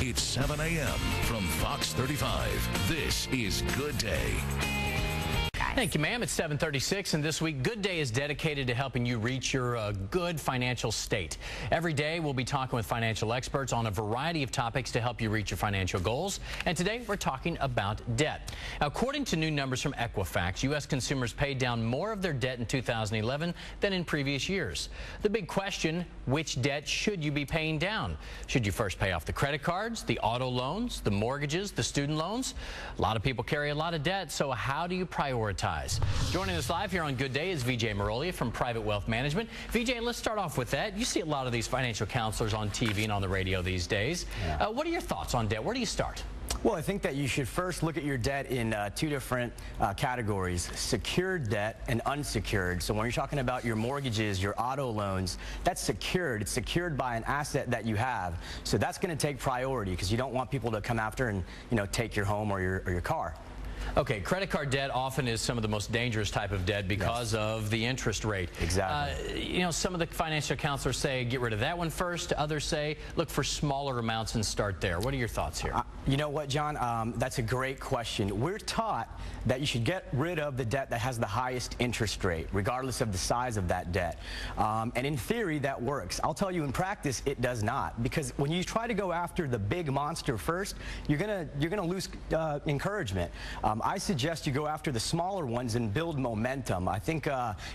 It's 7 a.m. from Fox 35. This is Good Day. Thank you, ma'am. It's 7:36, and this week, Good Day is dedicated to helping you reach your good financial state. Every day, we'll be talking with financial experts on a variety of topics to help you reach your financial goals. And today, we're talking about debt. Now, according to new numbers from Equifax, U.S. consumers paid down more of their debt in 2011 than in previous years. The big question, which debt should you be paying down? Should you first pay off the credit cards, the auto loans, the mortgages, the student loans? A lot of people carry a lot of debt, so how do you prioritize? Joining us live here on Good Day is Vijay Marolia from Private Wealth Management. Vijay, let's start off with that. You see a lot of these financial counselors on TV and on the radio these days. Yeah. What are your thoughts on debt? Where do you start? Well, I think that you should first look at your debt in two different categories, secured debt and unsecured. So when you're talking about your mortgages, your auto loans, that's secured. It's secured by an asset that you have. So that's going to take priority because you don't want people to come after and, take your home or your car. Okay, credit card debt often is some of the most dangerous type of debt because of the interest rate. Exactly. Some of the financial counselors say get rid of that one first. Others say look for smaller amounts and start there. What are your thoughts here? You know what, John? That's a great question. We're taught that you should get rid of the debt that has the highest interest rate, regardless of the size of that debt. And in theory, that works. I'll tell you, in practice, it does not. Because when you try to go after the big monster first, you're gonna lose encouragement. I suggest you go after the smaller ones and build momentum. I think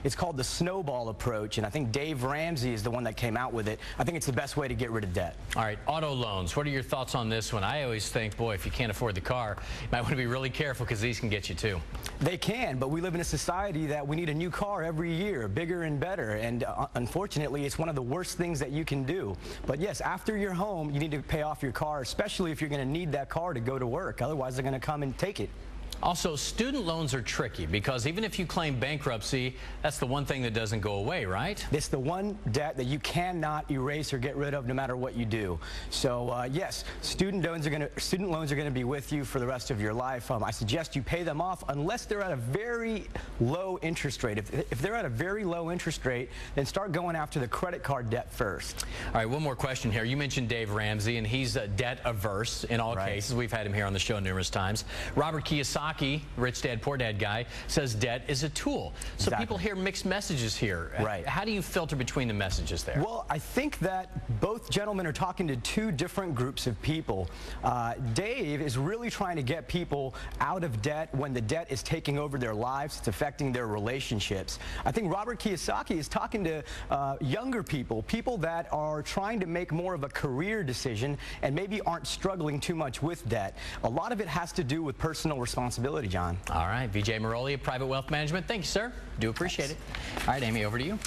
it's called the snowball approach, and I think Dave Ramsey is the one that came out with it. I think it's the best way to get rid of debt. All right, auto loans. What are your thoughts on this one? I always think, boy, if you can't afford the car, you might want to be really careful because these can get you too. They can, but we live in a society that we need a new car every year, bigger and better, and unfortunately, it's one of the worst things that you can do. But yes, after you're home, you need to pay off your car, especially if you're going to need that car to go to work. Otherwise, they're going to come and take it. Also, student loans are tricky because even if you claim bankruptcy, that's the one thing that doesn't go away, right? It's the one debt that you cannot erase or get rid of no matter what you do. So yes, student loans are going to be with you for the rest of your life. I suggest you pay them off unless they're at a very low interest rate. If they're at a very low interest rate, then start going after the credit card debt first. All right, one more question here. You mentioned Dave Ramsey, and he's debt averse in all cases. We've had him here on the show numerous times. Robert Kiyosaki, Rich Dad, Poor Dad guy, says debt is a tool. So people hear mixed messages here. Right. How do you filter between the messages there? Well, I think that both gentlemen are talking to two different groups of people. Dave is really trying to get people out of debt when the debt is taking over their lives. It's affecting their relationships. I think Robert Kiyosaki is talking to younger people, people that are trying to make more of a career decision and maybe aren't struggling too much with debt. A lot of it has to do with personal responsibility, John. All right, Vijay Marolia, Private Wealth Management. Thank you, sir. Do appreciate it. All right, Amy, over to you.